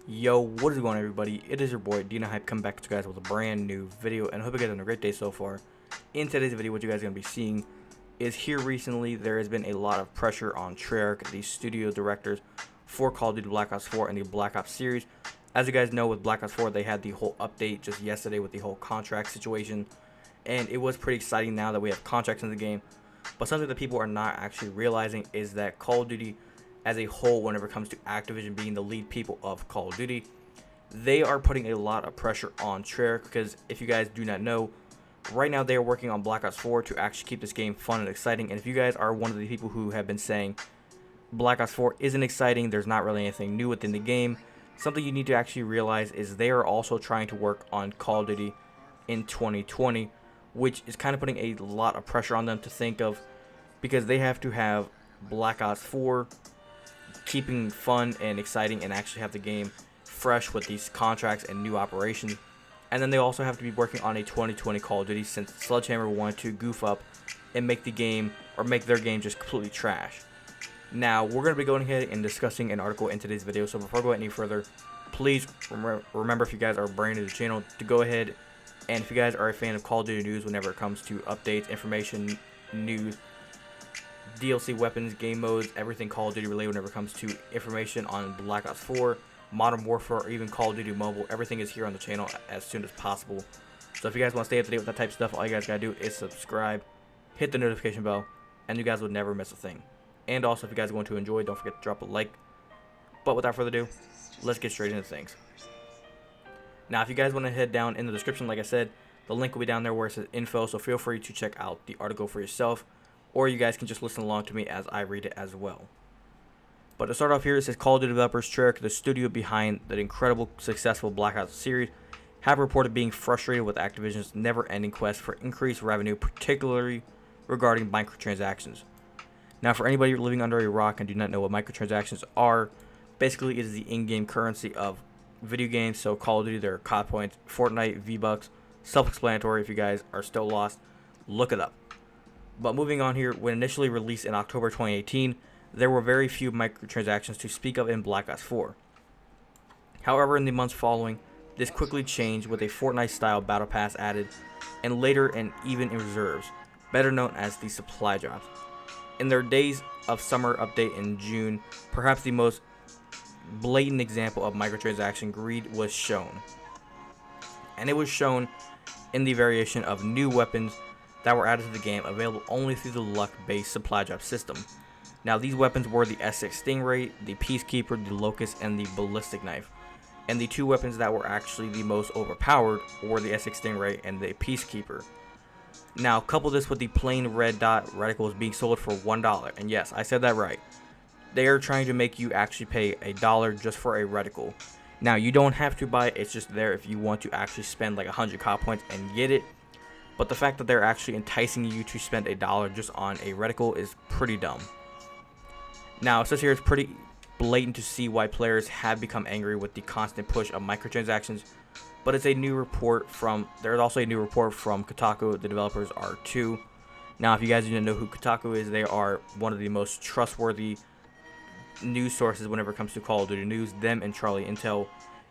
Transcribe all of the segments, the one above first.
Yo, what is going on, everybody? It is your boy Dina Hype coming back to you guys with a brand new video, and I hope you guys are having a great day so far. In today's video, what you guys are going to be seeing is here recently there has been a lot of pressure on Treyarch, the studio directors for Call of Duty Black Ops 4 and the Black Ops series. As you guys know, with Black Ops 4, they had the whole update just yesterday with the whole contract situation, and it was pretty exciting now that we have contracts in the game. But something that people are not actually realizing is that Call of Duty as a whole, whenever it comes to Activision being the lead people of Call of Duty, they are putting a lot of pressure on Treyarch, because if you guys do not know, right now they are working on Black Ops 4 to actually keep this game fun and exciting. And if you guys are one of the people who have been saying Black Ops 4 isn't exciting, there's not really anything new within the game, something you need to actually realize is they are also trying to work on Call of Duty in 2020, which is kind of putting a lot of pressure on them to think of, because they have to have Black Ops 4 keeping fun and exciting and actually have the game fresh with these contracts and new operations. And then they also have to be working on a 2020 Call of Duty, since Sledgehammer wanted to goof up and make the game, or make their game, just completely trash. Now, we're going to be going ahead and discussing an article in today's video, so before I go any further, please remember, if you guys are brand new to the channel, to go ahead, and if you guys are a fan of Call of Duty news whenever it comes to updates, information, news, DLC weapons, game modes, everything Call of Duty related whenever it comes to information on Black Ops 4, Modern Warfare, or even Call of Duty Mobile, everything is here on the channel as soon as possible. So if you guys want to stay up to date with that type of stuff, all you guys gotta do is subscribe, hit the notification bell, and you guys would never miss a thing. And also, if you guys are going to enjoy, don't forget to drop a like. But without further ado, let's get straight into things. Now, if you guys want to head down in the description, like I said, the link will be down there where it says info, so feel free to check out the article for yourself, or you guys can just listen along to me as I read it as well. But to start off here, it says Call of Duty developers Treyarch, the studio behind the incredible successful Black Ops series, have reported being frustrated with Activision's never-ending quest for increased revenue, particularly regarding microtransactions. Now, for anybody living under a rock and do not know what microtransactions are, basically it is the in-game currency of video games. So Call of Duty, their COD points, Fortnite, V-Bucks, self-explanatory. If you guys are still lost, look it up. But moving on here, when initially released in October 2018, there were very few microtransactions to speak of in Black Ops 4. However, in the months following, this quickly changed with a Fortnite-style battle pass added, and later and even in reserves, better known as the supply drops. In their Days of Summer update in June, perhaps the most blatant example of microtransaction greed was shown. And it was shown in the variation of new weapons that were added to the game, available only through the luck-based supply drop system. Now, these weapons were the S6 Stingray, the Peacekeeper, the Locust, and the Ballistic Knife. And the two weapons that were actually the most overpowered were the S6 Stingray and the Peacekeeper. Now, couple this with the plain red dot reticles being sold for $1. And yes, I said that right. They are trying to make you actually pay $1 just for a reticle. Now, you don't have to buy it, it's just there if you want to actually spend like 100 COD points and get it. But the fact that they're actually enticing you to spend $1 just on a reticle is pretty dumb. Now, it says here it's pretty blatant to see why players have become angry with the constant push of microtransactions. But it's a new report from, there's also a new report from Kotaku. The developers are too. Now, if you guys didn't know who Kotaku is, they are one of the most trustworthy news sources whenever it comes to Call of Duty news, them and Charlie Intel.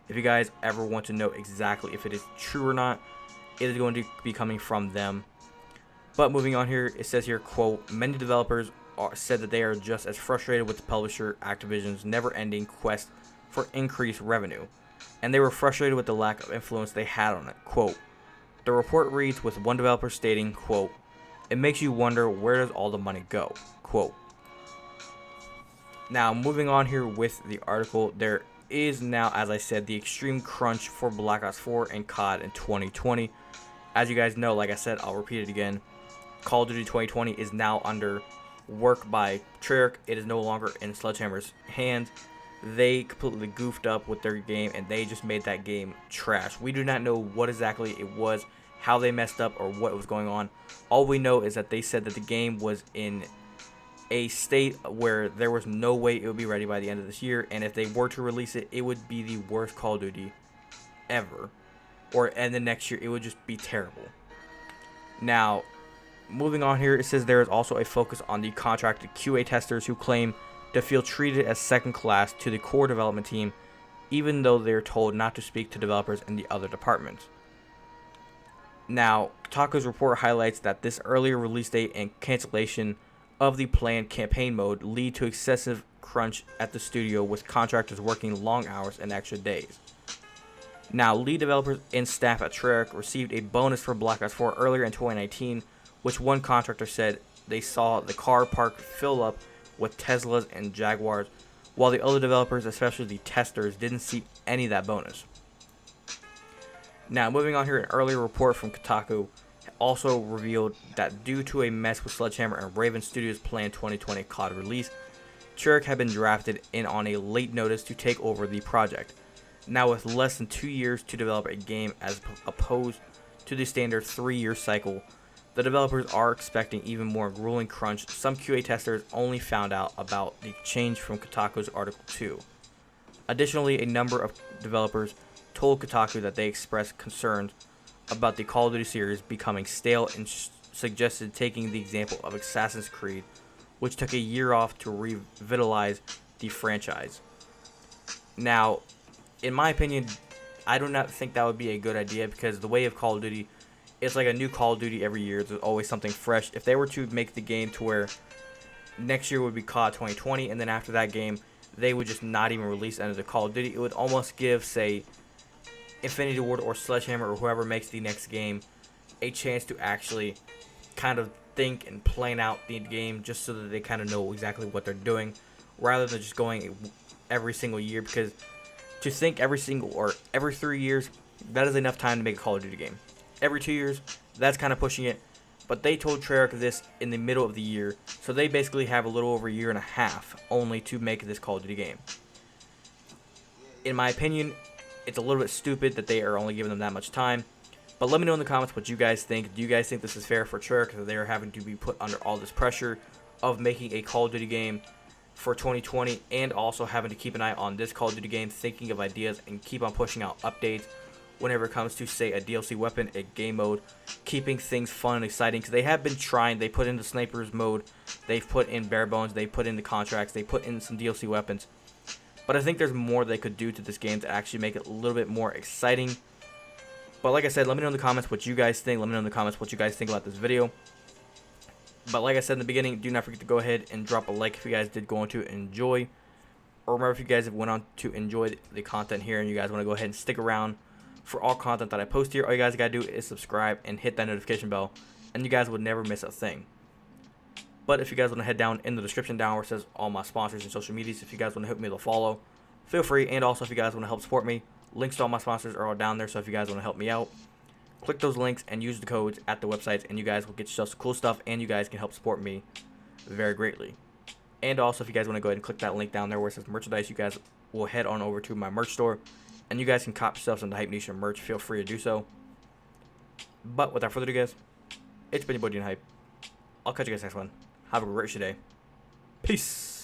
If you guys ever want to know exactly if it is true or not, it is going to be coming from them. But moving on here, it says here, quote, many developers said that they are just as frustrated with the publisher Activision's never-ending quest for increased revenue, and they were frustrated with the lack of influence they had on it. Quote, the report reads with one developer stating, quote, it makes you wonder, where does all the money go? Quote. Now, moving on here with the article, there is now, as I said, the extreme crunch for Black Ops 4 and COD in 2020. As you guys know, like I said, I'll repeat it again, Call of Duty 2020 is now under work by Treyarch. It is no longer in Sledgehammer's hands. They completely goofed up with their game, and they just made that game trash. We do not know what exactly it was, how they messed up, or what was going on. All we know is that they said that the game was in a state where there was no way it would be ready by the end of this year, and if they were to release it, it would be the worst Call of Duty ever. And the next year, it would just be terrible. Now, moving on here, it says there is also a focus on the contracted QA testers who claim to feel treated as second class to the core development team even though they're told not to speak to developers in the other departments. Now, Kotaku's report highlights that this earlier release date and cancellation of the planned campaign mode lead to excessive crunch at the studio, with contractors working long hours and extra days. Now, lead developers and staff at Treyarch received a bonus for Black Ops 4 earlier in 2019, which one contractor said they saw the car park fill up with Teslas and Jaguars, while the other developers, especially the testers, didn't see any of that bonus. Now, moving on here, an earlier report from Kotaku also revealed that due to a mess with Sledgehammer and Raven Studios' planned 2020 COD release, Treyarch had been drafted in on a late notice to take over the project. Now, with less than 2 years to develop a game as opposed to the standard 3-year cycle, the developers are expecting even more grueling crunch. Some QA testers only found out about the change from Kotaku's Article 2. Additionally, a number of developers told Kotaku that they expressed concerns about the Call of Duty series becoming stale and suggested taking the example of Assassin's Creed, which took a year off to revitalize the franchise. Now, in my opinion, I do not think that would be a good idea, because the way of Call of Duty, it's like a new Call of Duty every year. There's always something fresh. If they were to make the game to where next year would be COD 2020, and then after that game, they would just not even release another Call of Duty, it would almost give, say, Infinity Ward or Sledgehammer or whoever makes the next game a chance to actually kind of think and plan out the game, just so that they kind of know exactly what they're doing, rather than just going every single year. Because to think every 3 years, that is enough time to make a Call of Duty game. Every 2 years, that's kind of pushing it. But they told Treyarch this in the middle of the year, so they basically have a little over a year and a half only to make this Call of Duty game. In my opinion, it's a little bit stupid that they are only giving them that much time. But let me know in the comments what you guys think. Do you guys think this is fair for Treyarch, because they are having to be put under all this pressure of making a Call of Duty game for 2020, and also having to keep an eye on this Call of Duty game, thinking of ideas and keep on pushing out updates whenever it comes to, say, a DLC weapon, a game mode, keeping things fun and exciting? Because they have been trying. They put in the snipers mode, they've put in bare bones, they put in the contracts, they put in some DLC weapons. But I think there's more they could do to this game to actually make it a little bit more exciting. But like I said, let me know in the comments what you guys think. Let me know in the comments what you guys think about this video. But like I said in the beginning, do not forget to go ahead and drop a like if you guys did go on to enjoy. Or remember, if you guys went on to enjoy the content here and you guys want to go ahead and stick around for all content that I post here, all you guys got to do is subscribe and hit that notification bell, and you guys would never miss a thing. But if you guys want to head down in the description down where it says all my sponsors and social medias, if you guys want to help me with a follow, feel free. And also, if you guys want to help support me, links to all my sponsors are all down there. So if you guys want to help me out, click those links and use the codes at the websites, and you guys will get yourself some cool stuff, and you guys can help support me very greatly. And also, if you guys want to go ahead and click that link down there where it says merchandise, you guys will head on over to my merch store, and you guys can cop yourself some Hype Nation merch. Feel free to do so. But without further ado, guys, it's been your boy Dina Hype. I'll catch you guys next one. Have a great day. Peace.